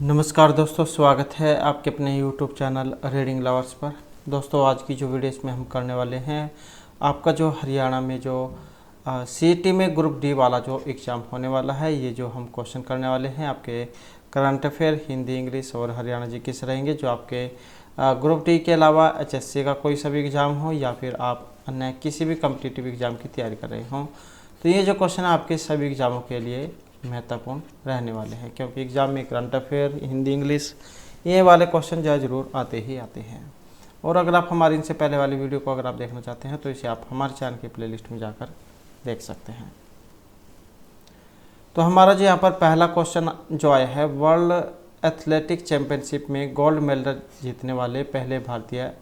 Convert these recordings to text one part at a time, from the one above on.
नमस्कार दोस्तों, स्वागत है आपके अपने YouTube चैनल रीडिंग लवर्स पर। दोस्तों, आज की जो वीडियो इसमें हम करने वाले हैं, आपका जो हरियाणा में जो CET में ग्रुप डी वाला जो एग्ज़ाम होने वाला है, ये जो हम क्वेश्चन करने वाले हैं आपके करंट अफेयर, हिंदी, इंग्लिश और हरियाणा जीके से रहेंगे। जो आपके ग्रुप डी के अलावा HSC का कोई सा भी एग्ज़ाम हो या फिर आप अन्य किसी भी कम्पिटिटिव एग्ज़ाम की तैयारी कर रहे हों, तो ये जो क्वेश्चन है आपके सभी एग्ज़ामों के लिए महत्वपूर्ण रहने वाले हैं, क्योंकि एग्ज़ाम में करंट अफेयर, हिंदी, इंग्लिश ये वाले क्वेश्चन ज़रूर आते ही आते हैं। और अगर आप हमारी इनसे पहले वाली वीडियो को अगर आप देखना चाहते हैं तो इसे आप हमारे चैनल की प्लेलिस्ट में जाकर देख सकते हैं। तो हमारा जो यहाँ पर पहला क्वेश्चन जो आया है, वर्ल्ड एथलेटिक चैम्पियनशिप में गोल्ड मेडल जीतने वाले पहले भारतीय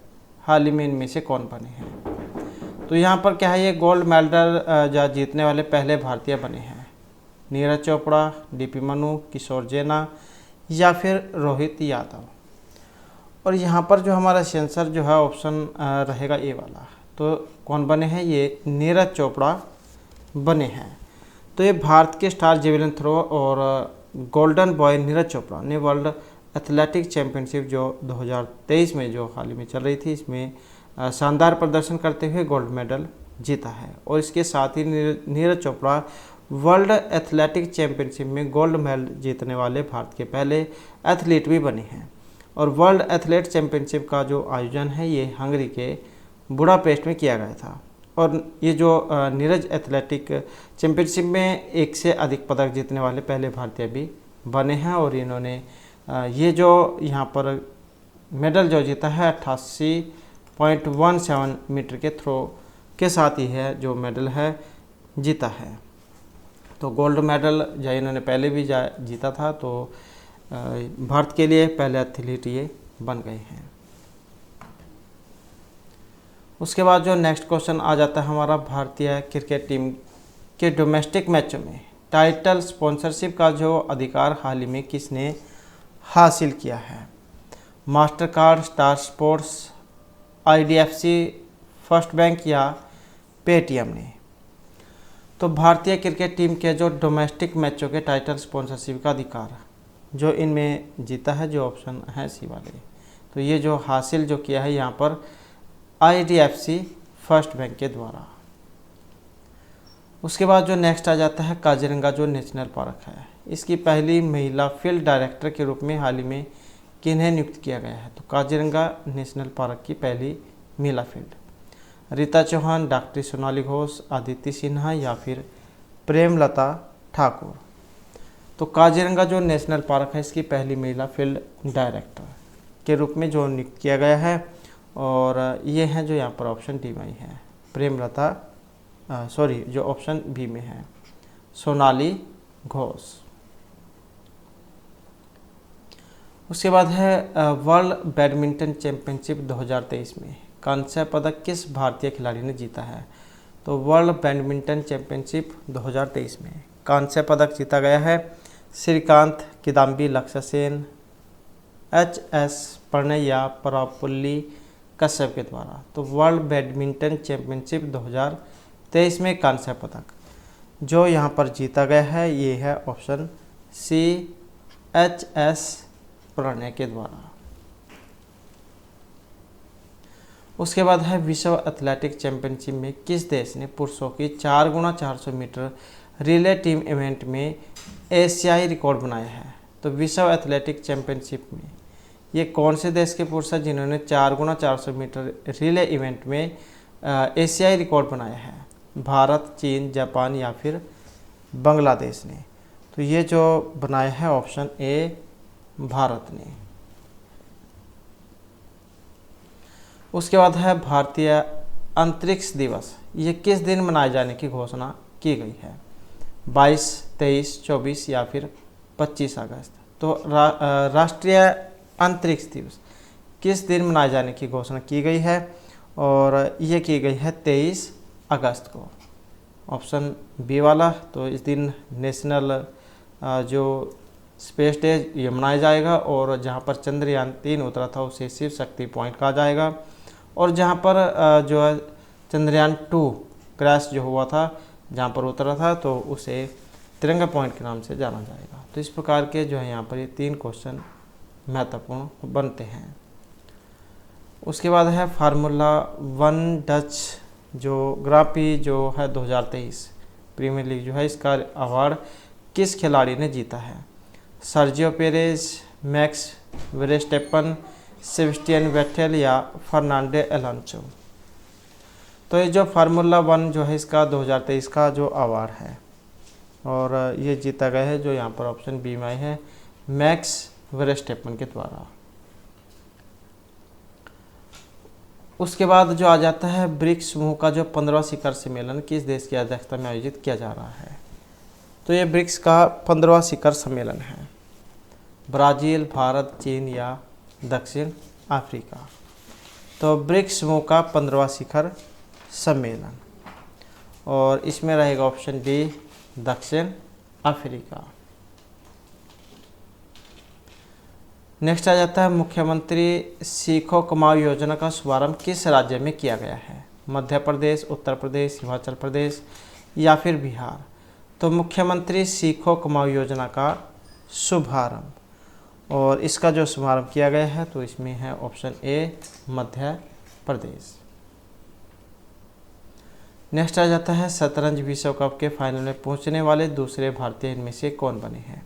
हाल ही में इनमें से कौन बने हैं। तो यहाँ पर क्या है, ये गोल्ड मेडल जीतने वाले पहले भारतीय बने हैं। नीरज चोपड़ा, DP मनु, किशोर जेना या फिर रोहित यादव। और यहाँ पर जो हमारा आंसर जो है ऑप्शन रहेगा ए वाला। तो कौन बने हैं, ये नीरज चोपड़ा बने हैं। तो ये भारत के स्टार जेवलिन थ्रो और गोल्डन बॉय नीरज चोपड़ा ने वर्ल्ड एथलेटिक चैम्पियनशिप जो 2023 में जो हाल ही में चल रही थी, इसमें शानदार प्रदर्शन करते हुए गोल्ड मेडल जीता है। और इसके साथ ही Neeraj Chopra world athletic championship में गोल्ड मेडल जीतने वाले भारत के पहले एथलीट भी बने हैं। और वर्ल्ड एथलेट चैम्पियनशिप का जो आयोजन है, ये हंगरी के बुडापेस्ट में किया गया था। और ये जो नीरज एथलेटिक चैम्पियनशिप में एक से अधिक पदक जीतने वाले पहले भारतीय भी बने हैं। और इन्होंने ये जो यहाँ पर मेडल जो जीता है 88.17 मीटर के थ्रो के साथ ही है जो मेडल है जीता है। तो गोल्ड मेडल जो इन्होंने पहले भी जीता था, तो भारत के लिए पहले एथलीट ये बन गए हैं। उसके बाद जो नेक्स्ट क्वेश्चन आ जाता है हमारा, भारतीय क्रिकेट टीम के डोमेस्टिक मैचों में टाइटल स्पॉन्सरशिप का जो अधिकार हाल ही में किसने हासिल किया है। Master card, star sports, IDFC, first bank या पेटीएम ने। तो भारतीय क्रिकेट टीम के जो डोमेस्टिक मैचों के टाइटल स्पॉन्सरशिप का अधिकार जो इनमें जीता है, जो ऑप्शन है सी वाले, तो ये जो हासिल जो किया है यहाँ पर IDFC फर्स्ट बैंक के द्वारा। उसके बाद जो नेक्स्ट आ जाता है काजीरंगा जो नेशनल पार्क है, इसकी पहली महिला फील्ड डायरेक्टर के रूप में हाल ही में किन्हें नियुक्त किया गया है। तो काजीरंगा नेशनल पार्क की पहली महिला फील्ड रीता चौहान, डॉक्टर सोनाली घोष, आदित्य सिन्हा या फिर प्रेमलता ठाकुर। तो काजीरंगा जो नेशनल पार्क है, इसकी पहली महिला फील्ड डायरेक्टर के रूप में जो नियुक्त किया गया है। और ये हैं जो यहाँ पर ऑप्शन डी में है, जो ऑप्शन बी में है सोनाली घोष। उसके बाद है वर्ल्ड बैडमिंटन चैम्पियनशिप 2023 में कांस्य पदक किस भारतीय खिलाड़ी ने जीता है। तो वर्ल्ड बैडमिंटन चैम्पियनशिप 2023 में कांस्य पदक जीता गया है श्रीकांत, किदाम्बी, लक्ष्य सेन, HS प्रणय या परापुल्ली कश्यप के द्वारा। तो वर्ल्ड बैडमिंटन चैम्पियनशिप 2023 में कांस्य पदक जो यहाँ पर जीता गया है, ये है ऑप्शन सी, HS प्रणय के द्वारा। उसके बाद है विश्व एथलेटिक चैम्पियनशिप में किस देश ने पुरुषों की 4x400 metre relay team event में एशियाई रिकॉर्ड बनाया है। तो विश्व एथलेटिक चैम्पियनशिप में ये कौन से देश के पुरुष हैं जिन्होंने 4x400 मीटर रिले इवेंट में एशियाई रिकॉर्ड बनाया है। भारत, चीन, जापान या फिर बांग्लादेश ने। तो ये जो बनाया है ऑप्शन ए, भारत ने। उसके बाद है भारतीय अंतरिक्ष दिवस, ये किस दिन मनाए जाने की घोषणा की गई है। 22, 23, 24 या फिर 25 अगस्त। तो राष्ट्रीय अंतरिक्ष दिवस किस दिन मनाए जाने की घोषणा की गई है, और ये की गई है 23 अगस्त को, ऑप्शन बी वाला। तो इस दिन नेशनल जो स्पेस डे ये मनाया जाएगा। और जहाँ पर चंद्रयान 3 उतरा था उसे शिव शक्ति पॉइंट कहा जाएगा। और जहाँ पर जो है चंद्रयान 2 क्रैश जो हुआ था, जहाँ पर उतरा था, तो उसे तिरंगा पॉइंट के नाम से जाना जाएगा। तो इस प्रकार के जो है यहाँ पर ये 3 क्वेश्चन महत्वपूर्ण बनते हैं। उसके बाद है फार्मूला 1 डच जो ग्रापी जो है 2023 प्रीमियर लीग जो है, इसका अवार्ड किस खिलाड़ी ने जीता है? Sergio Perez, Max Verstappen, Sebastian Vettel या फर्नांडो एलोंसो। तो ये जो फार्मूला 1 जो है इसका 2023 का जो अवार्ड है और ये जीता गया है जो यहाँ पर ऑप्शन बी में है मैक्स वेरेस्टेपन के द्वारा। उसके बाद जो आ जाता है ब्रिक्स समूह का जो 15वां शिखर सम्मेलन किस देश की अध्यक्षता में आयोजित किया जा रहा है? तो ये ब्रिक्स का 15वां शिखर सम्मेलन है। ब्राज़ील, भारत, चीन या दक्षिण अफ्रीका? तो ब्रिक्स समूह का 15वां शिखर सम्मेलन और इसमें रहेगा ऑप्शन डी दक्षिण अफ्रीका। नेक्स्ट आ जाता है मुख्यमंत्री सीखो कमाओ योजना का शुभारंभ किस राज्य में किया गया है? मध्य प्रदेश, उत्तर प्रदेश, हिमाचल प्रदेश या फिर बिहार? तो मुख्यमंत्री सीखो कमाओ योजना का शुभारंभ और इसका जो शुभारंभ किया गया है तो इसमें है option A Madhya Pradesh. Next आ जाता है शतरंज विश्व कप के फाइनल में पहुंचने वाले दूसरे भारतीय इनमें से कौन बने हैं?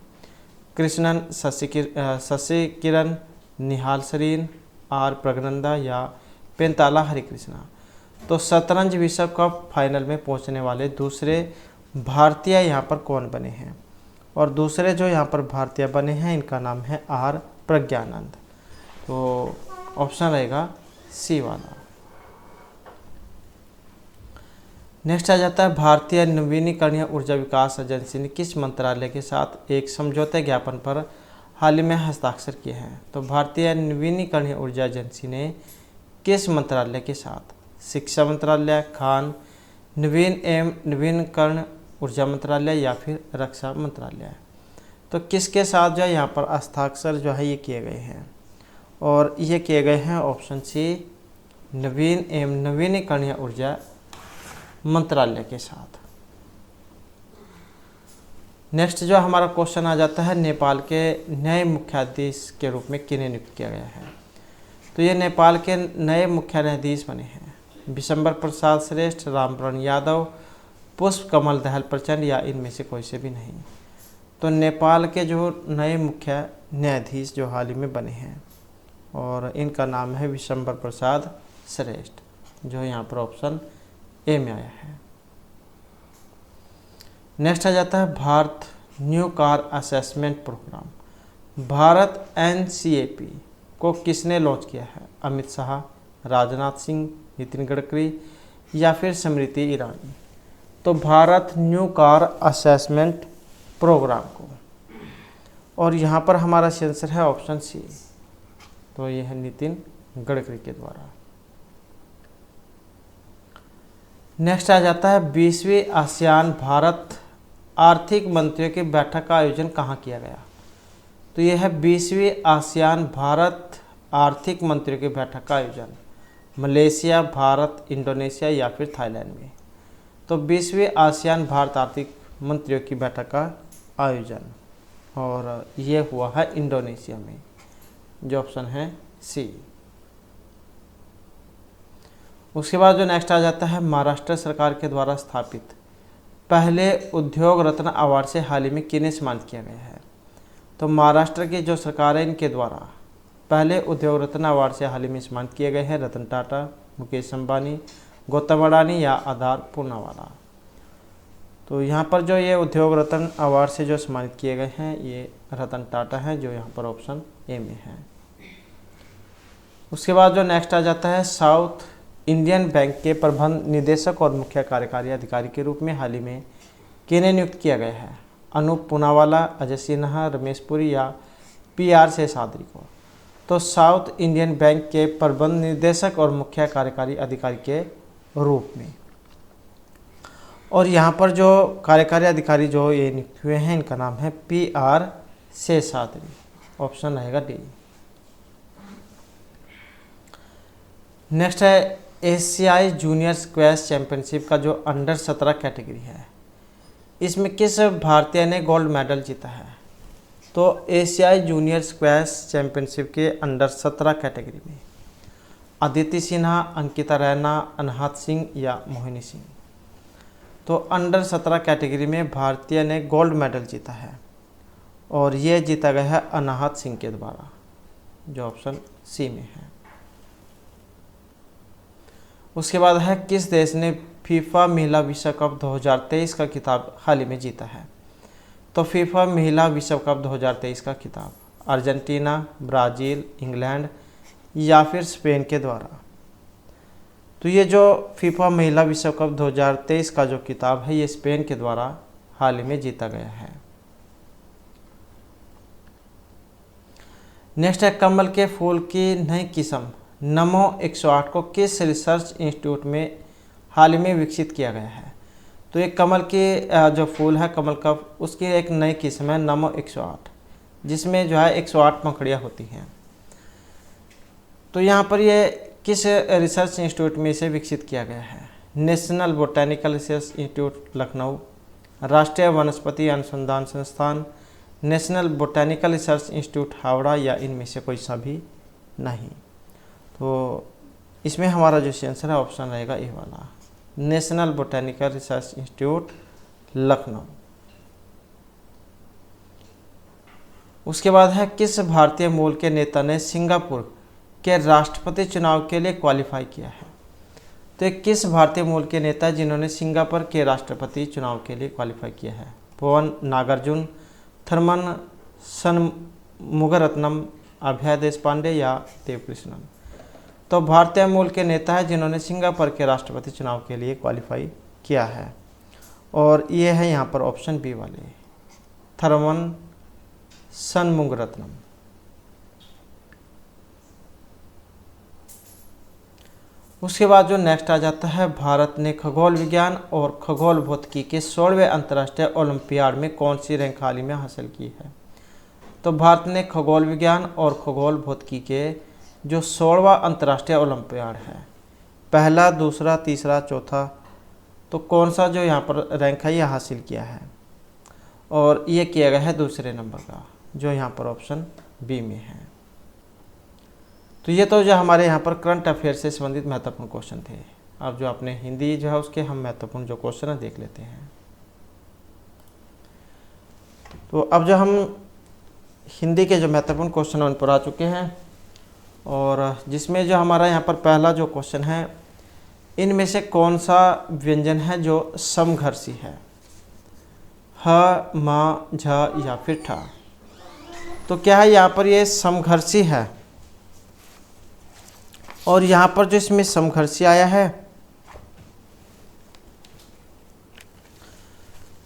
कृष्णन, शशि किरण, निहाल सरीन, आर प्रगनंदा या पेंताला हरिकृष्णा? तो शतरंज विश्व कप फाइनल में पहुंचने वाले दूसरे भारतीय यहाँ पर कौन बने हैं? और दूसरे जो यहाँ पर भारतीय बने हैं इनका नाम है आर प्रज्ञानंद। तो ऑप्शन रहेगा सी वाला। नेक्स्ट आ जाता है भारतीय नवीनीकरणीय ऊर्जा विकास एजेंसी ने किस मंत्रालय के साथ एक समझौते ज्ञापन पर हाल ही में हस्ताक्षर किए हैं? तो भारतीय नवीनीकरणीय ऊर्जा एजेंसी ने किस मंत्रालय के साथ? शिक्षा मंत्रालय, खान, नवीन एवं नवीनकरण ऊर्जा मंत्रालय या फिर रक्षा मंत्रालय? तो किसके साथ जो है यहाँ पर हस्ताक्षर जो है ये किए गए हैं और ये किए गए हैं ऑप्शन सी नवीन एवं नवीनीकरणीय ऊर्जा मंत्रालय के साथ। नेक्स्ट जो हमारा क्वेश्चन आ जाता है नेपाल के नए मुख्याधीश के रूप में किन्हें नियुक्त किया गया है? तो ये नेपाल के नए मुख्य न्यायाधीश बने हैं विशंबर प्रसाद श्रेष्ठ, रामवरण यादव, पुष्प कमल दहल प्रचंड या इनमें से कोई से भी नहीं। तो नेपाल के जो नए मुख्य न्यायाधीश जो हाल ही में बने हैं और इनका नाम है विशंबर प्रसाद श्रेष्ठ जो यहाँ पर ऑप्शन ए में आया है। नेक्स्ट आ जाता है Bharat new car assessment programme. Bharat NCAP को किसने लॉन्च किया है? अमित शाह, राजनाथ सिंह, नितिन गडकरी या फिर स्मृति ईरानी? तो Bharat new car assessment programme को और यहाँ पर हमारा आंसर है ऑप्शन सी। तो यह है नितिन गडकरी के द्वारा। नेक्स्ट आ जाता है 20वीं आसियान भारत आर्थिक मंत्रियों की बैठक का आयोजन कहाँ किया गया? तो यह है 20वीं आसियान भारत आर्थिक मंत्रियों की बैठक का आयोजन मलेशिया, भारत, इंडोनेशिया या फिर थाईलैंड में? तो 20वीं आसियान भारत आर्थिक मंत्रियों की बैठक का आयोजन और ये हुआ है इंडोनेशिया में जो ऑप्शन है सी। उसके बाद जो नेक्स्ट आ जाता है महाराष्ट्र सरकार के द्वारा स्थापित पहले उद्योग रत्न अवार्ड से हाल ही में किन्हें सम्मानित किया गया है? तो महाराष्ट्र की जो सरकार है इनके द्वारा पहले उद्योग रत्न अवार्ड से हाल ही में सम्मानित किए गए हैं रतन टाटा, मुकेश अंबानी, गौतम अडानी या आधार पूनावाला? तो यहाँ पर जो ये उद्योग रत्न अवार्ड से जो सम्मानित किए गए हैं ये रतन टाटा हैं जो यहाँ पर ऑप्शन ए में है। उसके बाद जो नेक्स्ट आ जाता है साउथ इंडियन बैंक के प्रबंध निदेशक और मुख्य कार्यकारी अधिकारी के रूप में हाल ही में किन्हें नियुक्त किया गया है? अनूप पूनावाला, अजय सिन्हा, रमेश पुरी या PR शेषाद्री को? तो साउथ इंडियन बैंक के प्रबंध निदेशक और मुख्य कार्यकारी अधिकारी के रूप में और यहाँ पर जो कार्यकारी अधिकारी जो ये नियुक्त हुए हैं इनका नाम है PR शेषाद्री। ऑप्शन रहेगा डी। नेक्स्ट है एशियाई जूनियर स्क्वैश चैंपियनशिप का जो अंडर 17 कैटेगरी है इसमें किस भारतीय ने गोल्ड मेडल जीता है? तो एशियाई जूनियर स्क्वैश चैंपियनशिप के अंडर 17 कैटेगरी में अदिति सिन्हा, अंकिता रैना, अनहत सिंह या मोहिनी सिंह। तो अंडर 17 कैटेगरी में भारतीय ने गोल्ड मेडल जीता है और ये जीता गया है अनहत सिंह के द्वारा, जो ऑप्शन सी में है। उसके बाद है किस देश ने फीफा महिला विश्व कप 2023 का खिताब हाल ही में जीता है। तो फीफा महिला विश्व कप 2023 का खिताब अर्जेंटीना, ब्राज़ील, इंग्लैंड या फिर स्पेन के द्वारा। तो ये जो फीफा महिला विश्व कप 2023 का जो खिताब है ये स्पेन के द्वारा हाल ही में जीता गया है। नेक्स्ट है कमल के फूल की नई किस्म नमो 108 को किस रिसर्च इंस्टीट्यूट में हाल ही में विकसित किया गया है। तो एक कमल के जो फूल है कमल का, उसकी एक नई किस्म है नमो 108, जिसमें जो है 108 पंखुड़ियाँ होती हैं। तो यहाँ पर ये किस रिसर्च इंस्टीट्यूट में इसे विकसित किया गया है। National botanical research institute Lucknow, राष्ट्रीय वनस्पति अनुसंधान संस्थान, national botanical research institute Howrah या इनमें से कोई सा भी नहीं। तो इसमें हमारा जो आंसर है ऑप्शन रहेगा ए वाला, national botanical research institute Lucknow. उसके बाद है किस भारतीय मूल के नेता ने सिंगापुर के राष्ट्रपति चुनाव के लिए क्वालिफाई किया है। तो एक किस भारतीय मूल के नेता जिन्होंने सिंगापुर के राष्ट्रपति चुनाव के लिए क्वालिफाई किया है। पवन नागार्जुन, थर्मन षणमुगरत्नम, अभय देशपांडे या देवकृष्णन। तो भारतीय मूल के नेता है जिन्होंने सिंगापुर के राष्ट्रपति चुनाव के लिए क्वालिफाई किया है और ये है यहाँ पर ऑप्शन बी वाले, थर्मन षणमुगरत्नम। उसके बाद जो नेक्स्ट आ जाता है, भारत ने खगोल विज्ञान और खगोल भौतिकी के 16वें अंतर्राष्ट्रीय ओलंपियाड में कौन सी रैंक हाल ही में हासिल की है। तो भारत ने खगोल विज्ञान और खगोल भौतिकी के जो 16वां अंतर्राष्ट्रीय ओलंपियाड है, पहला, दूसरा, तीसरा, चौथा, तो कौन सा जो यहाँ पर रैंक है ये हासिल किया है और ये किया गया है दूसरे नंबर का, जो यहाँ पर ऑप्शन बी में है। तो ये तो जो हमारे यहाँ पर करंट अफेयर से संबंधित महत्वपूर्ण क्वेश्चन थे। अब जो अपने हिंदी जो है उसके हम महत्वपूर्ण जो क्वेश्चन है देख लेते हैं। तो अब जो हम हिंदी के जो महत्वपूर्ण क्वेश्चन उन पर आ चुके हैं और जिसमें जो हमारा यहाँ पर पहला जो क्वेश्चन है, इनमें से कौन सा व्यंजन है जो समघर्षी है, ह, म, झ या फिर ठ। तो क्या है यहाँ पर ये समघर्षी है और यहाँ पर जो इसमें समघर्षी आया है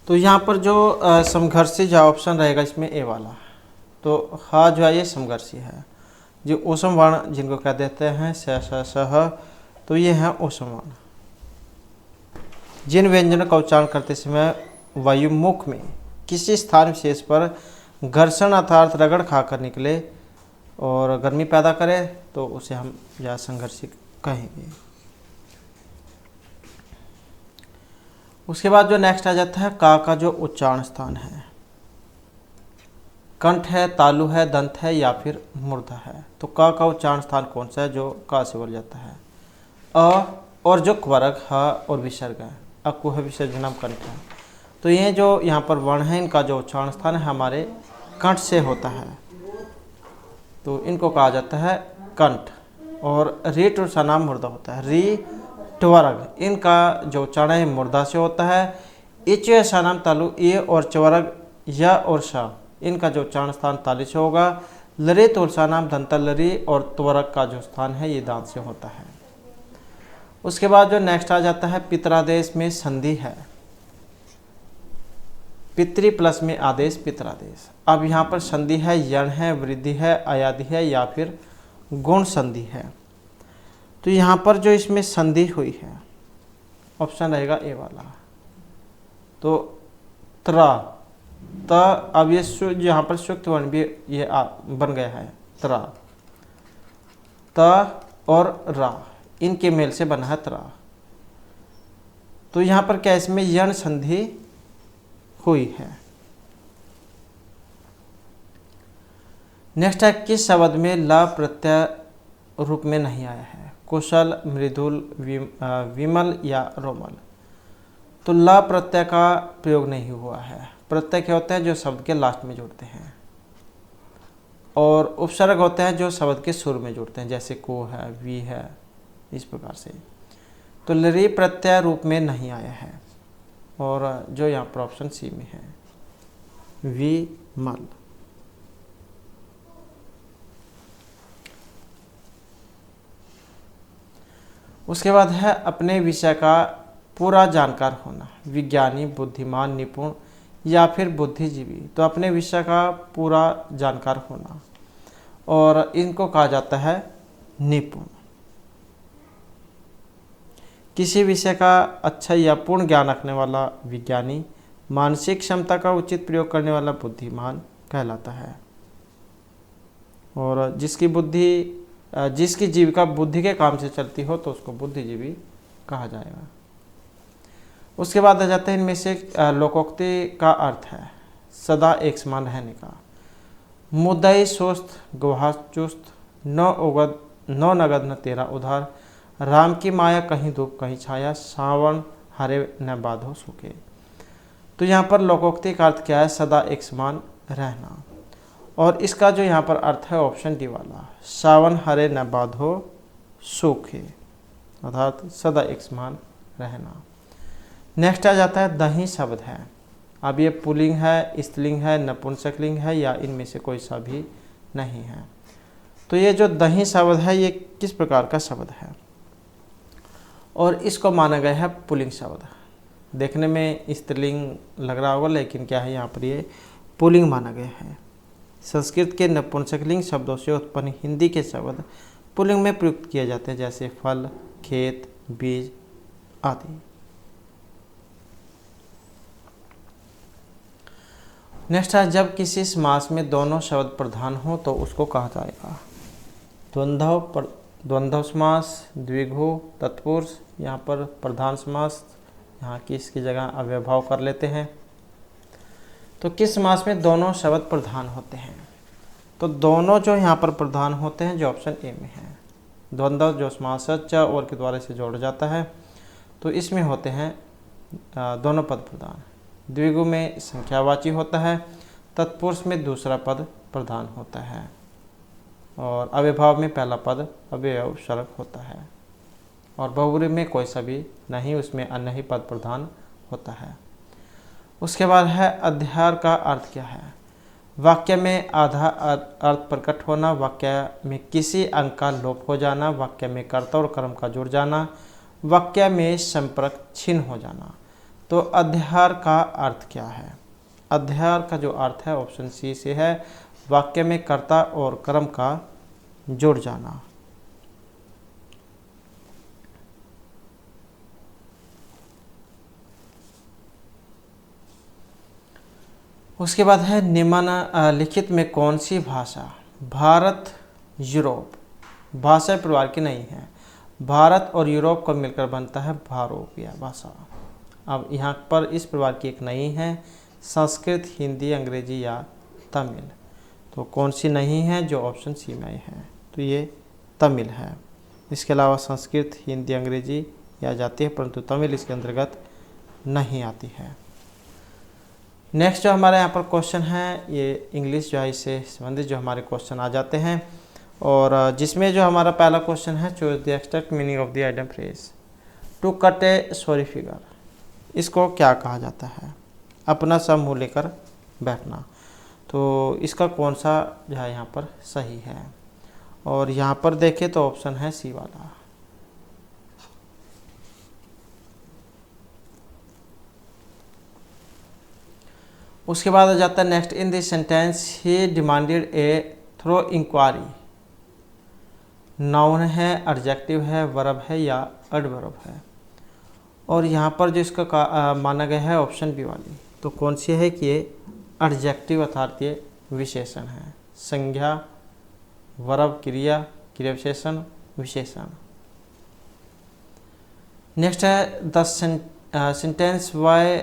तो यहाँ पर जो समघर्षी जो ऑप्शन रहेगा इसमें ए वाला। तो ह जो है ये समघर्षी है, जो ओसम वर्ण जिनको कह देते हैं सह, तो ये है ओसम वर्ण। जिन व्यंजनों का उच्चारण करते समय वायु मुख में किसी स्थान विशेष पर घर्षण अर्थात रगड़ खाकर निकले और गर्मी पैदा करे तो उसे हम या संघर्षी कहेंगे। उसके बाद जो नेक्स्ट आ जाता है, का जो उच्चारण स्थान है, कंठ है, तालु है, दंत है या फिर मूर्धा है। तो का उच्चारण स्थान कौन सा है जो का से बोल जाता है। अ और जो क्वरक, ह और विसर्ग है, अकुह विसर्जनम कंठ है। तो ये जो यहाँ पर वर्ण है इनका जो उच्चारण स्थान है हमारे कंठ से होता है, तो इनको कहा जाता है कंठ। और री टुरसानाम मुर्दा होता है, री ट्वर्ग, इनका जो उच्चारण है मुर्दा से होता है। इच सानाम तालु, ये और च्वर्ग, य और श, इनका जो उच्चारण स्थान तालु से होगा। लरे तुलसानाम दंतल लरी और त्वरक का जो स्थान है ये दांत से होता है। उसके बाद जो नेक्स्ट आ जाता है, पितरादेश में संधि है, पितृ प्लस में आदेश पितरादेश। अब यहाँ पर संधि है, यण है, वृद्धि है, अयादि है या फिर गुण संधि है। तो यहाँ पर जो इसमें संधि हुई है ऑप्शन रहेगा ए वाला। तो त्रा, त, अब ये यहाँ पर सुक्त वर्ण भी ये बन गया है, त्रा, त और रा, इनके मेल से बना है त्रा। तो यहाँ पर क्या इसमें यण संधि हुई है। नेक्स्ट है किस शब्द में ला प्रत्यय रूप में नहीं आया है? कुशल, मृदुल, विमल या रोमल। तो ला प्रत्यय का प्रयोग नहीं हुआ है। प्रत्यय क्या होते हैं? जो शब्द के लास्ट में जुड़ते हैं, और उपसर्ग होते हैं जो शब्द के शुरू में जुड़ते हैं, जैसे को है, वी है, इस प्रकार से। तो री प्रत्यय रूप में नहीं आया है, और जो यहाँ पर ऑप्शन सी में है, विमल। उसके बाद है अपने विषय का पूरा जानकार होना, विज्ञानी, बुद्धिमान, निपुण या फिर बुद्धिजीवी। तो अपने विषय का पूरा जानकार होना, और इनको कहा जाता है निपुण। किसी विषय का अच्छा या पूर्ण ज्ञान रखने वाला विज्ञानी, मानसिक क्षमता का उचित प्रयोग करने वाला बुद्धिमान कहलाता है, और जिसकी जीविका बुद्धि के काम से चलती हो तो उसको बुद्धिजीवी कहा जाएगा। उसके बाद आ जाते हैं इनमें से लोकोक्ति का अर्थ है सदा एक समान रहने का। मुद्दई सुस्त, गवाह चुस्त, नौ नगद न तेरा उधार, राम की माया कहीं धूप कहीं छाया, सावन हरे न बाधो सूखे। तो यहाँ पर लोकोक्ति का अर्थ क्या है? सदा एक समान रहना, और इसका जो यहाँ पर अर्थ है ऑप्शन डी वाला, सावन हरे न बाधो सूखे, अर्थात सदा एक समान रहना। नेक्स्ट आ जाता है दही शब्द है। अब ये पुल्लिंग है, स्त्रीलिंग है, नपुंसकलिंग है, या इनमें से कोई सा भी नहीं है। तो ये जो दही शब्द है ये किस प्रकार का शब्द है? और इसको माना गया है पुल्लिंग शब्द। देखने में स्त्रीलिंग लग रहा होगा, लेकिन क्या है, यहाँ पर ये पुल्लिंग माना गया है। संस्कृत के नपुंसकलिंग शब्दों से उत्पन्न हिंदी के शब्द पुल्लिंग में प्रयुक्त किए जाते हैं, जैसे फल, खेत, बीज आदि। नेक्स्ट है जब किसी समास में दोनों शब्द प्रधान हो तो उसको कहा जाएगा द्वंद्व समास, द्विगु, तत्पुरुष। यहाँ पर प्रधान समास, यहाँ की इसकी जगह अव्ययभाव कर लेते हैं। तो किस समास में दोनों शब्द प्रधान होते हैं? तो दोनों जो यहाँ पर प्रधान होते हैं जो ऑप्शन ए में है। द्वंद्व जो समास च और के द्वारा से जोड़ा जाता है, तो इसमें होते हैं दोनों पद प्रधान। द्विगु में संख्यावाची होता है, तत्पुरुष में दूसरा पद प्रधान होता है, और अव्ययभाव में पहला पद अव्ययस्वरक होता है, और बहुब्रीहि में कोई सा भी नहीं, उसमें अन्य ही पद प्रधान होता है। उसके बाद है अध्यार का अर्थ क्या है? वाक्य में आधा अर्थ प्रकट होना, वाक्य में किसी अंग का लोप हो जाना, वाक्य में कर्ता और कर्म का जुड़ जाना, वाक्य में संपर्क छिन्न हो जाना। तो अध्यार का अर्थ क्या है? अध्यार का जो अर्थ है ऑप्शन सी से है, वाक्य में कर्ता और कर्म का जुड़ जाना। उसके बाद है निम्नलिखित में कौन सी भाषा भारत यूरोप भाषा परिवार की नहीं है? भारत और यूरोप को मिलकर बनता है भारोपिया भाषा। अब यहाँ पर इस प्रकार की एक नहीं है, संस्कृत, हिंदी, अंग्रेजी या तमिल। तो कौन सी नहीं है? जो ऑप्शन सी में है, तो ये तमिल है। इसके अलावा संस्कृत, हिंदी, अंग्रेजी या जाती है, परंतु तमिल इसके अंतर्गत नहीं आती है। नेक्स्ट जो हमारे यहाँ पर क्वेश्चन है, ये इंग्लिश जो है इससे संबंधित जो हमारे क्वेश्चन आ जाते हैं, और जिसमें जो हमारा पहला क्वेश्चन है, choose the exact meaning of the item phrase. To cut a sorry figure, इसको क्या कहा जाता है? अपना समूह लेकर बैठना। तो इसका कौन सा जो है यहाँ पर सही है? और यहाँ पर देखें तो ऑप्शन है सी वाला। उसके बाद आ जाता है next, in this sentence he demanded a thorough inquiry. Noun है, एडजेक्टिव है, वर्ब है या एडवर्ब है? और यहाँ पर जो इसका माना गया है ऑप्शन बी वाली। तो कौन सी है कि ये एडजेक्टिव अर्थात ये विशेषण है। संज्ञा, वर्ब, क्रिया, क्रिया विशेषण, विशेषण। नेक्स्ट है the sentence why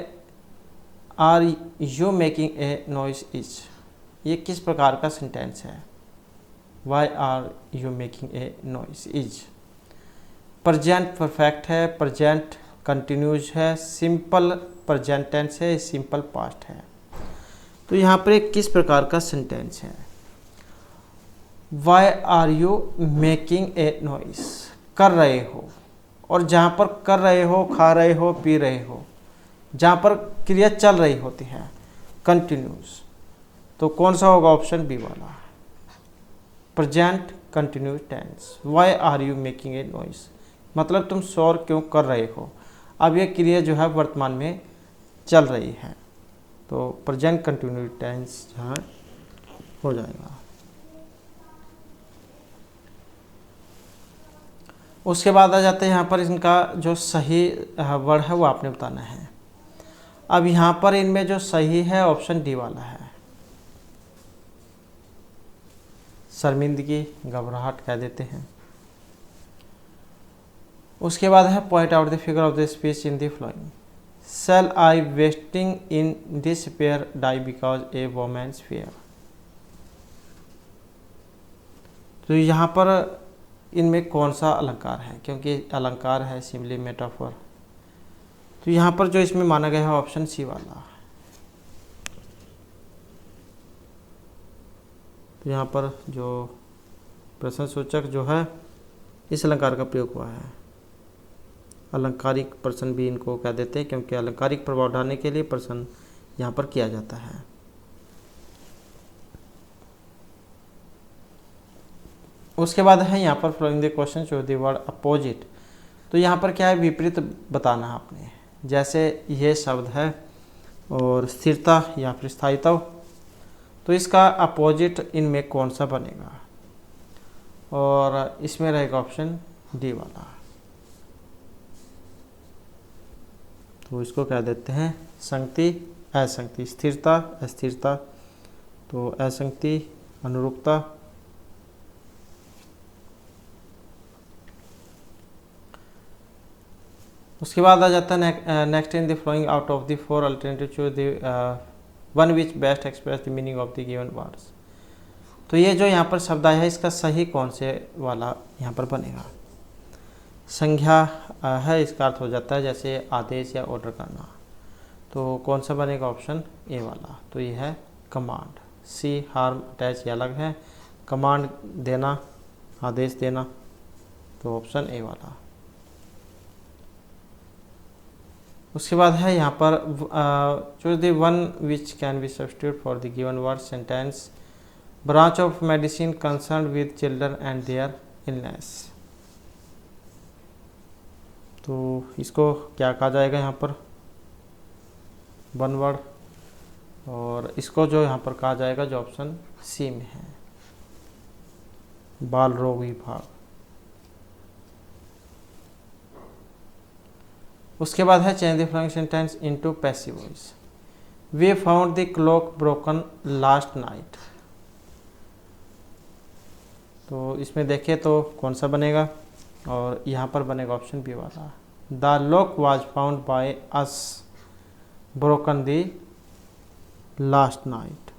are you making a noise is. ये किस प्रकार का सेंटेंस है? Why are you making a noise. Is present perfect है, प्रेजेंट कंटिन्यूज है, सिंपल प्रेजेंट टेंस है, सिंपल पास्ट है। तो यहाँ पर एक किस प्रकार का सेंटेंस है, why are you making a noise, कर रहे हो, और जहाँ पर कर रहे हो, खा रहे हो, पी रहे हो, जहाँ पर क्रिया चल रही होती है, कंटिन्यूस, तो कौन सा होगा, ऑप्शन बी वाला, present continuous tense. Why are you making a noise, मतलब तुम शोर क्यों कर रहे हो। अब ये क्रिया जो है वर्तमान में चल रही है, तो प्रेजेंट कंटिन्यूस टेंस जहाँ हो जाएगा। उसके बाद आ जाते हैं यहाँ पर इनका जो सही वर्ड है वो आपने बताना है। अब यहाँ पर इनमें जो सही है ऑप्शन डी वाला है, शर्मिंदगी, घबराहट कह देते हैं। उसके बाद है point out the figure of the speech in the following. Shall I wasting in despair die because a women's fair. तो यहाँ पर इनमें कौन सा अलंकार है, क्योंकि अलंकार है सिंपली मेटाफोर, तो यहाँ पर जो इसमें माना गया है ऑप्शन सी वाला। तो यहाँ पर जो प्रश्नसूचक जो है इस अलंकार का प्रयोग हुआ है, अलंकारिक प्रश्न भी इनको कह देते हैं, क्योंकि अलंकारिक प्रभाव डालने के लिए प्रश्न यहाँ पर किया जाता है। उसके बाद है यहाँ पर फ्लोइंग द क्वेश्चन जो द वर्ड अपोजिट। तो यहाँ पर क्या है, विपरीत बताना है आपने। जैसे ये शब्द है और स्थिरता या फिर स्थायित्व, तो इसका अपोजिट इनमें कौन सा बनेगा, और इसमें रहेगा ऑप्शन डी वाला। तो इसको कह देते हैं संगति असंगति, स्थिरता अस्थिरता, तो असंगति अनुरूपता। उसके बाद आ जाता है next in the flowing out of the four alternative choose the one which best express the meaning of the given words. तो ये जो यहाँ पर शब्द आया है इसका सही कौन से वाला यहाँ पर बनेगा। संज्ञा है, इसका अर्थ हो जाता है जैसे आदेश या ऑर्डर करना, तो कौन सा बनेगा, ऑप्शन ए वाला। तो ये है कमांड। सी हार्म अटैच ये अलग है, कमांड देना, आदेश देना, तो ऑप्शन ए वाला। उसके बाद है यहाँ पर choose the one which can be substitute for the given word sentence branch of medicine concern with children and their illness. तो इसको क्या कहा जाएगा यहाँ पर, वन वर्ड, और इसको जो यहाँ पर कहा जाएगा जो ऑप्शन सी में है, बाल रोग विभाग। उसके बाद है change the following sentence into passive voice. We found the clock broken last night. तो इसमें देखिए तो कौन सा बनेगा, और यहाँ पर बनेगा ऑप्शन बी वाला, the lock was found by us broken the last night.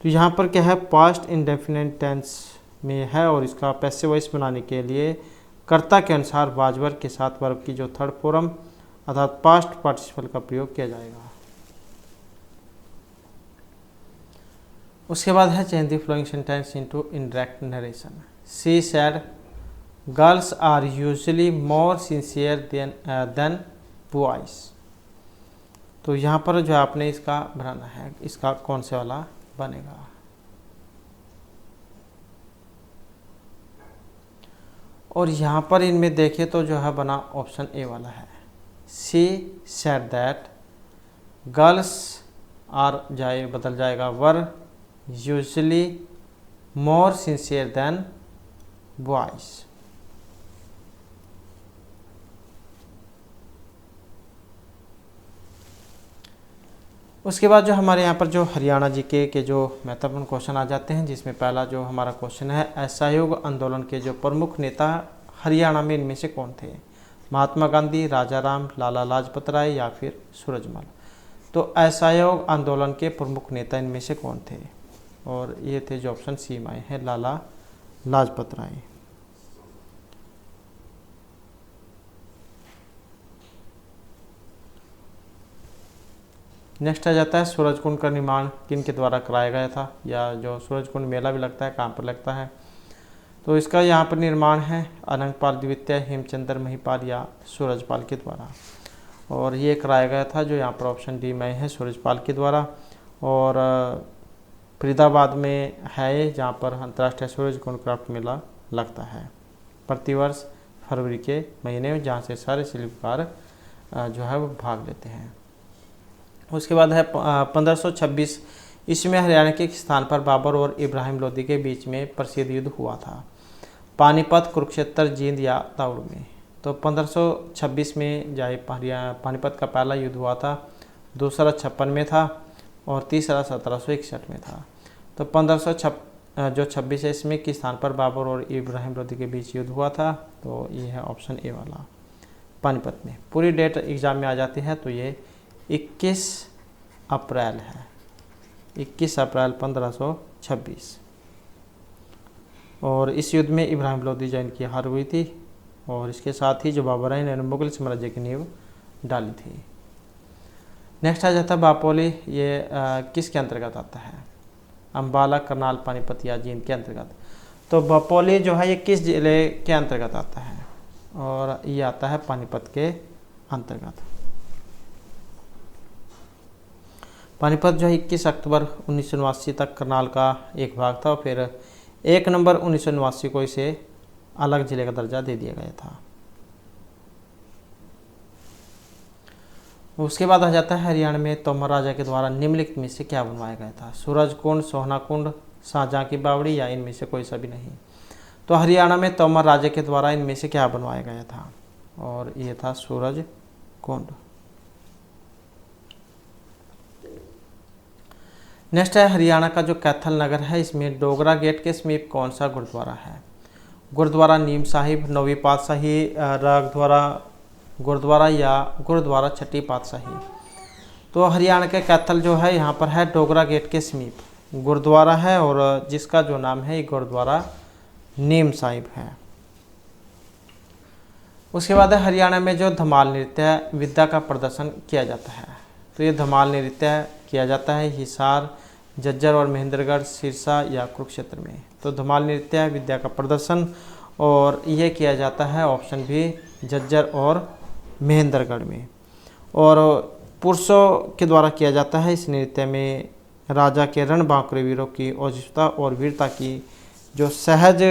तो यहाँ पर क्या है, पास्ट इंडेफिनिट टेंस में है, और इसका पैसिव वॉइस बनाने के लिए कर्ता के अनुसार वाज वर्ब के साथ वर्ब की जो थर्ड फॉर्म अर्थात पास्ट पार्टिसिपल का प्रयोग किया जाएगा। उसके बाद है change the following sentence into indirect narration. She said girls are usually more sincere than boys. तो यहाँ पर जो आपने इसका बनाना है, इसका कौन से वाला बनेगा। और यहाँ पर इनमें देखें तो जो है बना ऑप्शन ए वाला है, she said that girls are जाए बदल जाएगा were usually more sincere than boys. उसके बाद जो हमारे यहाँ पर जो हरियाणा जीके के जो महत्वपूर्ण क्वेश्चन आ जाते हैं, जिसमें पहला जो हमारा क्वेश्चन है, असहयोग आंदोलन के जो प्रमुख नेता हरियाणा में इनमें से कौन थे। महात्मा गांधी, राजा राम, लाला लाजपत राय या फिर सूरजमल। तो असहयोग आंदोलन के प्रमुख नेता इनमें से कौन थे। और ये थे जो ऑप्शन सी में आए हैं, लाला लाजपत राय। नेक्स्ट आ जाता है सूरजकुंड का निर्माण किन के द्वारा कराया गया था, या जो सूरजकुंड मेला भी लगता है कहाँ पर लगता है। तो इसका यहाँ पर निर्माण है अनंगपाल द्वितीय, हेमचंद्र महिपाल या सूरजपाल के द्वारा, और ये कराया गया था जो यहाँ पर ऑप्शन डी में है, सूरजपाल के द्वारा। और फरीदाबाद में है जहाँ पर अंतर्राष्ट्रीय सूरजकुंड क्राफ्ट मेला लगता है प्रतिवर्ष फरवरी के महीने में, जहाँ से सारे शिल्पकार जो है वो भाग लेते हैं। उसके बाद है 1526 ईस्वी में हरियाणा के स्थान पर बाबर और इब्राहिम लोदी के बीच में प्रसिद्ध युद्ध हुआ था, पानीपत, कुरुक्षेत्र, जींद या ताउड़ में। तो 1526 में जाए पानीपत का पहला युद्ध हुआ था, दूसरा 56 में था और तीसरा 1761 में था। तो 1526 ईस्वी के स्थान पर बाबर और इब्राहिम लोदी के बीच युद्ध हुआ था, तो ये है ऑप्शन ए वाला पानीपत में। पूरी डेट एग्जाम में आ जाती है, तो ये 21 अप्रैल है, 21 अप्रैल 1526। और इस युद्ध में इब्राहिम लोदी जैन की हार हुई थी, और इसके साथ ही जो बाबराइन ने मुगल साम्राज्य की नींव डाली थी। नेक्स्ट आ जाता है बापोली, ये किसके अंतर्गत आता है, अम्बाला, करनाल, पानीपत या जींद के अंतर्गत। तो बापोली जो है ये किस जिले के अंतर्गत आता है, और ये आता है पानीपत के अंतर्गत। पानीपत जो है 21 अक्टूबर 1989 तक करनाल का एक भाग था, और फिर 1 नवंबर 1989 को इसे अलग जिले का दर्जा दे दिया गया था। उसके बाद आ जाता है हरियाणा में तोमर राजा के द्वारा निम्नलिखित में से क्या बनवाया गया था, सूरजकुंड, सोहनाकुंड, शाहजहाँ की बावड़ी या इनमें से कोई सा भी नहीं। तो हरियाणा में तोमर राजा के द्वारा इनमें से क्या बनवाया गया था, और ये था सूरजकुंड। नेक्स्ट है हरियाणा का जो कैथल नगर है, इसमें डोगरा गेट के समीप कौन सा गुरुद्वारा है, गुरुद्वारा नीम साहिब, नौवीं पातशाही रागद्वारा गुरुद्वारा या गुरुद्वारा छठी पातशाही। तो हरियाणा के कैथल जो है यहाँ पर है डोगरा गेट के समीप गुरुद्वारा है, और जिसका जो नाम है ये गुरुद्वारा नीम साहिब है। उसके बाद है हरियाणा में जो धमाल नृत्य विद्या का प्रदर्शन किया जाता है, तो ये धमाल नृत्य किया जाता है हिसार, झज्जर और महेंद्रगढ़, सिरसा या कुरुक्षेत्र में। तो धमाल नृत्य विद्या का प्रदर्शन, और यह किया जाता है ऑप्शन भी झज्जर और महेंद्रगढ़ में। और पुरुषों के द्वारा किया जाता है इस नृत्य में राजा के रणबांकुरे वीरों की औजस्वता और वीरता की जो सहज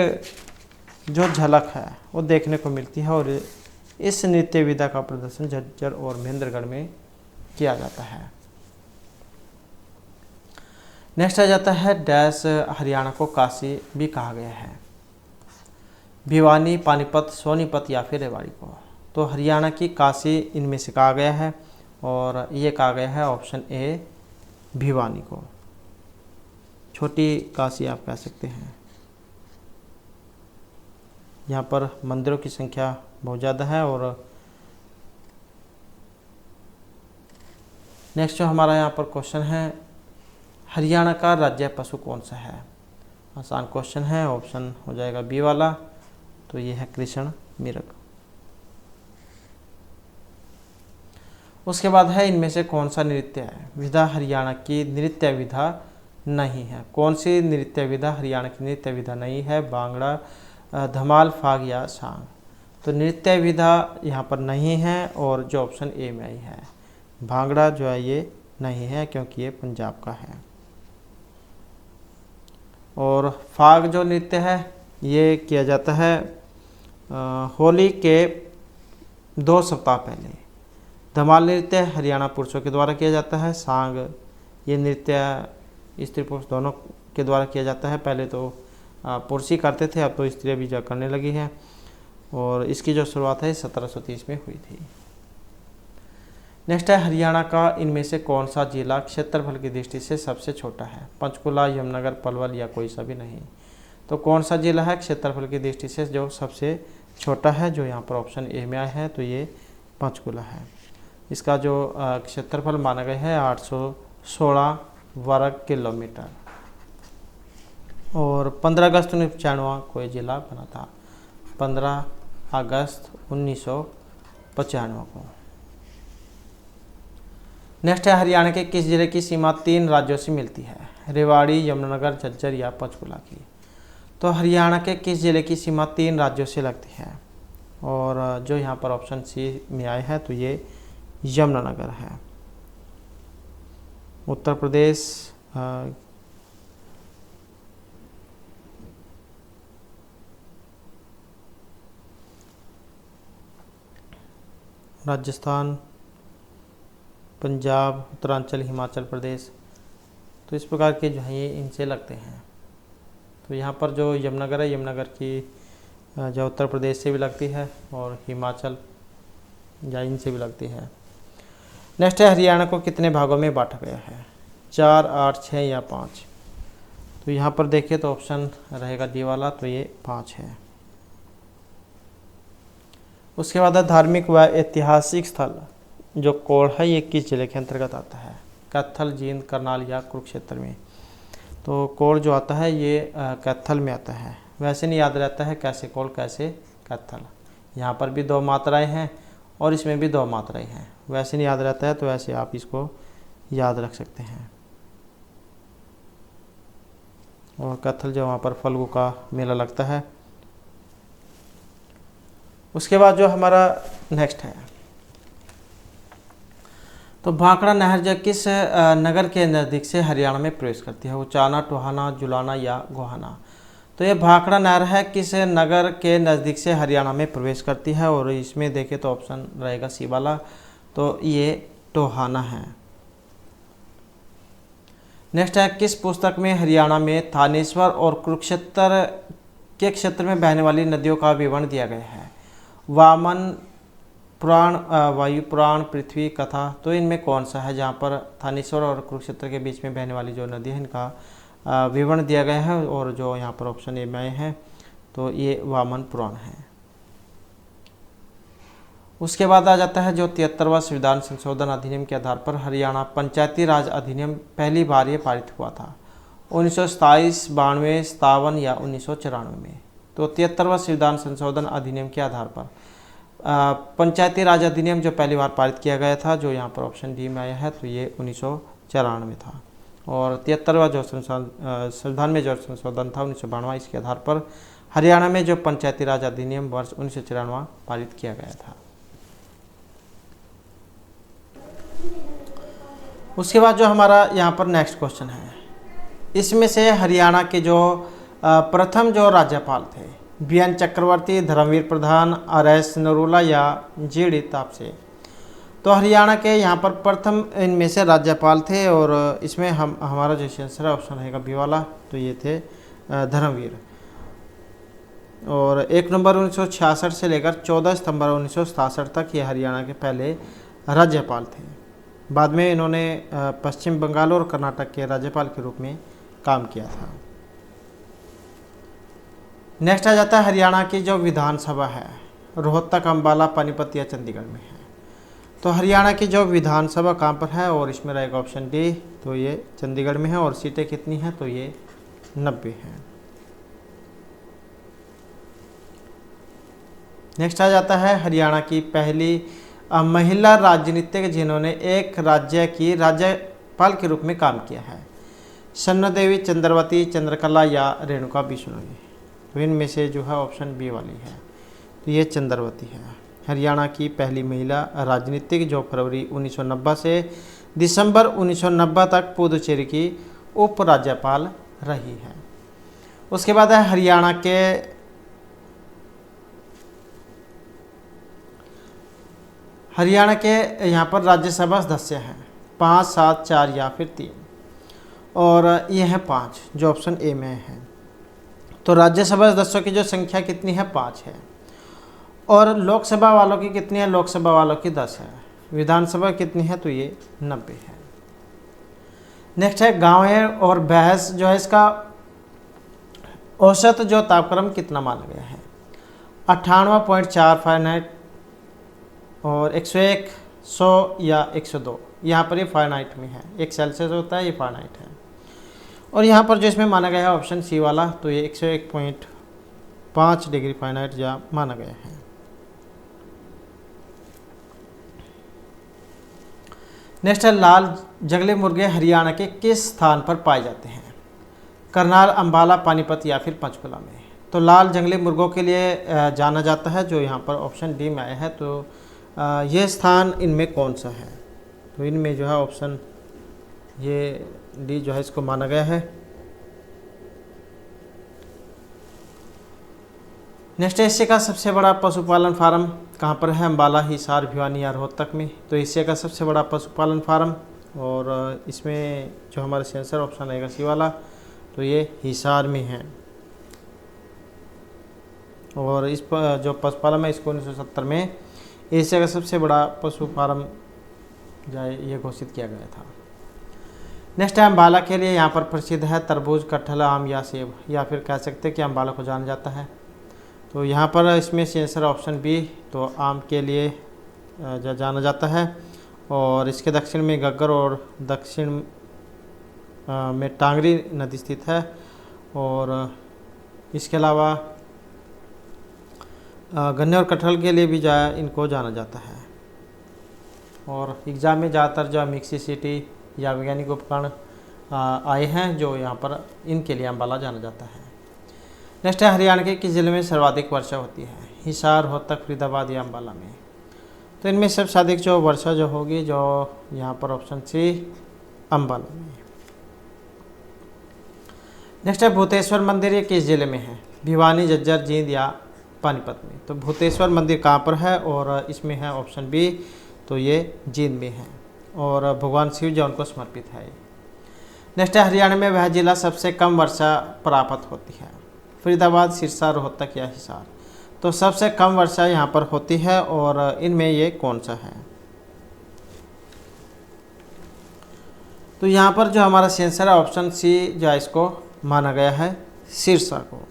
जो झलक है वो देखने को मिलती है, और इस नृत्य विधा का प्रदर्शन झज्जर और महेंद्रगढ़ में किया जाता है। नेक्स्ट आ जाता है डैश हरियाणा को काशी भी कहा गया है, भिवानी, पानीपत, सोनीपत या फिर रेवाड़ी को। तो हरियाणा की काशी इनमें से कहा गया है, और ये कहा गया है ऑप्शन ए भिवानी को, छोटी काशी आप कह सकते हैं। यहाँ पर मंदिरों की संख्या बहुत ज़्यादा है। और नेक्स्ट जो हमारा यहाँ पर क्वेश्चन है, हरियाणा का राज्य पशु कौन सा है। आसान क्वेश्चन है, ऑप्शन हो जाएगा बी वाला, तो ये है कृष्ण मृग। उसके बाद है इनमें से कौन सा नृत्य है विधा हरियाणा की नृत्य विधा नहीं है। कौन सी नृत्य विधा हरियाणा की नृत्य विधा नहीं है, भांगड़ा, धमाल, फाग या सांग। तो नृत्य विधा यहाँ पर नहीं है, और जो ऑप्शन ए में आई है भांगड़ा जो है ये नहीं है, क्योंकि ये पंजाब का है। और फाग जो नृत्य है ये किया जाता है होली के 2 सप्ताह पहले। धमाल नृत्य हरियाणा पुरुषों के द्वारा किया जाता है। सांग ये नृत्य स्त्री पुरुष दोनों के द्वारा किया जाता है। पहले तो पुरुष ही करते थे, अब तो स्त्रियाँ भी जा करने लगी हैं, और इसकी जो शुरुआत है 1730 में हुई थी। नेक्स्ट है हरियाणा का इनमें से कौन सा जिला क्षेत्रफल की दृष्टि से सबसे छोटा है, पंचकुला, यमुनानगर, पलवल या कोई सा भी नहीं। तो कौन सा जिला है क्षेत्रफल की दृष्टि से जो सबसे छोटा है, जो यहाँ पर ऑप्शन ए में आया है, तो ये पंचकुला है। इसका जो क्षेत्रफल माना गया है 816 वर्ग किलोमीटर। और 15 अगस्त 1995 को ये जिला बना था, 15 अगस्त 1995 को। नेक्स्ट है हरियाणा के किस जिले की सीमा 3 राज्यों से मिलती है? रेवाड़ी, यमुनानगर, झज्जर या पंचकुला की? तो हरियाणा के किस जिले की सीमा 3 राज्यों से लगती है? और जो यहाँ पर ऑप्शन सी में आए हैं तो ये यमुनानगर है। उत्तर प्रदेश, राजस्थान, पंजाब, उत्तरांचल, हिमाचल प्रदेश, तो इस प्रकार के जो हैं ये इनसे लगते हैं। तो यहाँ पर जो यमुनानगर है, यमुनानगर की जो उत्तर प्रदेश से भी लगती है और हिमाचल या इनसे भी लगती है। नेक्स्ट है हरियाणा को कितने भागों में बांटा गया है? 4, 8, 6 या 5? तो यहाँ पर देखिए तो ऑप्शन रहेगा डी वाला, तो ये 5 है। उसके बाद है धार्मिक व ऐतिहासिक स्थल जो कोढ़ है ये किस जिले के अंतर्गत आता है? कैथल, जींद, करनाल या कुरुक्षेत्र में? तो कोढ़ जो आता है ये कैथल में आता है। वैसे नहीं याद रहता है कैसे कोढ़ कैसे कैथल, यहाँ पर भी 2 मात्राएं हैं और इसमें भी 2 मात्राएं हैं। वैसे नहीं याद रहता है तो वैसे आप इसको याद रख सकते हैं। और कैथल जो वहाँ पर फल्गु का मेला लगता है। उसके बाद जो हमारा नेक्स्ट है, तो भाखड़ा नहर जो किस नगर के नज़दीक से हरियाणा में प्रवेश करती है? उचाना, टोहाना, जुलाना या गोहाना? तो ये भाखड़ा नहर है किस नगर के नज़दीक से हरियाणा में प्रवेश करती है? और इसमें देखें तो ऑप्शन रहेगा सी वाला, तो ये टोहाना है। नेक्स्ट है किस पुस्तक में हरियाणा में थानेश्वर और कुरुक्षेत्र के क्षेत्र में बहने वाली नदियों का विवरण दिया गया है? वामन पुराण, वायु पुराण, पृथ्वी कथा? तो इनमें कौन सा है जहाँ पर थानेश्वर और कुरुक्षेत्र के बीच में बहने वाली जो नदी है इनका विवरण दिया गया है? और जो यहाँ पर ऑप्शन ए में है तो ये वामन पुराण है। उसके बाद आ जाता है जो 73वां संविधान संशोधन अधिनियम के आधार पर हरियाणा पंचायती राज अधिनियम पहली बार ये पारित हुआ था? 1927, 92, 57 या 1994 में? तो 73वां संविधान संशोधन अधिनियम के आधार पर पंचायती राज अधिनियम जो पहली बार पारित किया गया था, जो यहाँ पर ऑप्शन डी में आया है, तो ये 1994 में था। और 73वां जो संविधान में जो संशोधन था 1992, इसके आधार पर हरियाणा में जो पंचायती राज अधिनियम वर्ष 1994 पारित किया गया था। उसके बाद जो हमारा यहाँ पर नेक्स्ट क्वेश्चन है, इसमें से हरियाणा के जो प्रथम जो राज्यपाल थे, बीएन चक्रवर्ती, धर्मवीर प्रधान, आर.एस. नरूला या जी.डी. तापसे? तो हरियाणा के यहाँ पर प्रथम इनमें से राज्यपाल थे और इसमें हमारा जो आंसर ऑप्शन रहेगा बी वाला, तो ये थे धर्मवीर। और 1 नवंबर 1966 से लेकर 14 सितंबर 1967 तक ये हरियाणा के पहले राज्यपाल थे। बाद में इन्होंने पश्चिम बंगाल और कर्नाटक के राज्यपाल के रूप में काम किया था। नेक्स्ट आ जाता है हरियाणा की जो विधानसभा है, रोहतक, अम्बाला, पानीपत या चंडीगढ़ में है? तो हरियाणा की जो विधानसभा कहाँ पर है? और इसमें रहेगा ऑप्शन डी, तो ये चंडीगढ़ में है। और सीटें कितनी हैं? तो ये 90 हैं। नेक्स्ट आ जाता है हरियाणा की पहली महिला राजनीतिक जिन्होंने एक राज्य की राज्यपाल के रूप में काम किया है? सन्ना देवी, चंद्रवती, चंद्रकला या रेणुका बिश्नोई? तो इनमें से जो है ऑप्शन बी वाली है, तो ये चंद्रवती है। हरियाणा की पहली महिला राजनीतिक जो फरवरी 1990 से दिसंबर 1990 तक पुदुचेरी की उप राज्यपाल रही है। उसके बाद है हरियाणा के यहाँ पर राज्यसभा सदस्य हैं 5, 7, 4 या फिर 3? और ये है 5 जो ऑप्शन ए में है। तो राज्यसभा सदस्यों की जो संख्या कितनी है? 5 है। और लोकसभा वालों की कितनी है? लोकसभा वालों की 10 है। विधानसभा कितनी है? तो ये 90 है। नेक्स्ट है गाँव है और बहस जो है इसका औसत जो तापक्रम कितना माना गया है? 98.4 फ़ारेनहाइट और 101, 100 या 102? यहाँ पर ये फ़ारेनहाइट में है, 1 सेल्सियस होता है, ये फ़ारेनहाइट है। और यहाँ पर जो इसमें माना गया है ऑप्शन सी वाला, तो ये 101.5 डिग्री फ़ारेनहाइट जहाँ माना गया है। नेक्स्ट है लाल जंगली मुर्गे हरियाणा के किस स्थान पर पाए जाते हैं? करनाल, अंबाला, पानीपत या फिर पंचकुला में। तो लाल जंगली मुर्गों के लिए जाना जाता है, जो यहाँ पर ऑप्शन डी में आया है। तो ये स्थान इनमें कौन सा है? तो इनमें जो है ऑप्शन ये डी जो है इसको माना गया है। नेक्स्ट, एशिया का सबसे बड़ा पशुपालन फार्म कहाँ पर है? अंबाला, हिसार, भिवानी या रोहतक में। तो एशिया का सबसे बड़ा पशुपालन फार्म, और इसमें जो हमारा सेंसर ऑप्शन आएगा सी वाला, तो ये हिसार में है। और इस पर जो पशुपालन है इसको 1970 में एशिया का सबसे बड़ा पशु फार्म जो ये घोषित किया गया था। नेक्स्ट है अंबाला के लिए यहाँ पर प्रसिद्ध है तरबूज, कटहल, आम या सेब, या फिर कह सकते हैं कि अंबाला को जाना जाता है। तो यहाँ पर इसमें आंसर ऑप्शन बी, तो आम के लिए जाना जाता है। और इसके दक्षिण में गग्गर और दक्षिण में टांगरी नदी स्थित है। और इसके अलावा गन्ने और कटहल के लिए भी इनको जाना जाता है। और एग्ज़ाम में ज़्यादातर जो मिक्सिसिटी या वैज्ञानिक उपकरण आए हैं, जो यहाँ पर इनके लिए अंबाला जाना जाता है। नेक्स्ट है हरियाणा के किस जिले में सर्वाधिक वर्षा होती है? हिसार, रोहतक, फरीदाबाद या अंबाला में। तो इनमें सबसे अधिक जो वर्षा जो होगी, जो यहाँ पर ऑप्शन सी अंबाला में। नेक्स्ट है भूतेश्वर मंदिर, ये किस जिले में है? भिवानी, झज्जर, जींद या पानीपत में। तो भूतेश्वर मंदिर कहाँ पर है? और इसमें है ऑप्शन बी, तो ये जींद में है, और भगवान शिव जो उनको समर्पित है। नेक्स्ट है हरियाणा में वह जिला सबसे कम वर्षा प्राप्त होती है? फरीदाबाद, सिरसा, रोहतक या हिसार। तो सबसे कम वर्षा यहाँ पर होती है, और इनमें ये कौन सा है? तो यहाँ पर जो हमारा आंसर है ऑप्शन सी जो इसको माना गया है, सिरसा को।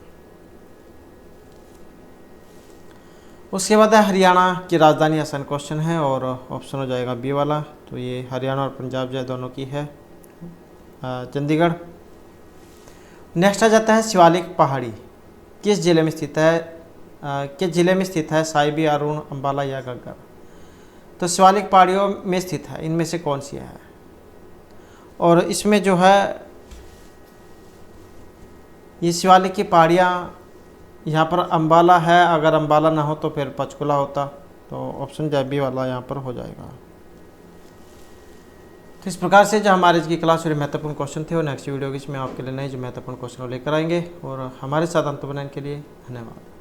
उसके बाद है हरियाणा की राजधानी, आसान क्वेश्चन है, और ऑप्शन हो जाएगा बी वाला। तो ये हरियाणा और पंजाब जो दोनों की है, चंडीगढ़। नेक्स्ट आ जाता है शिवालिक पहाड़ी किस जिले में स्थित है? किस जिले में स्थित है? साहिबी, अरुण, अंबाला या गग्गर। तो शिवालिक पहाड़ियों में स्थित है, इनमें से कौन सी है? और इसमें जो है ये शिवालिक की पहाड़ियाँ यहाँ पर अंबाला है, अगर अंबाला ना हो तो फिर पंचकुला होता। तो ऑप्शन जो बी वाला यहाँ पर हो जाएगा। तो इस प्रकार से जो हमारे की क्लास में महत्वपूर्ण क्वेश्चन थे, और नेक्स्ट वीडियो में आपके लिए नए जो महत्वपूर्ण क्वेश्चन लेकर आएंगे। और हमारे साथ अंत बनाने के लिए धन्यवाद।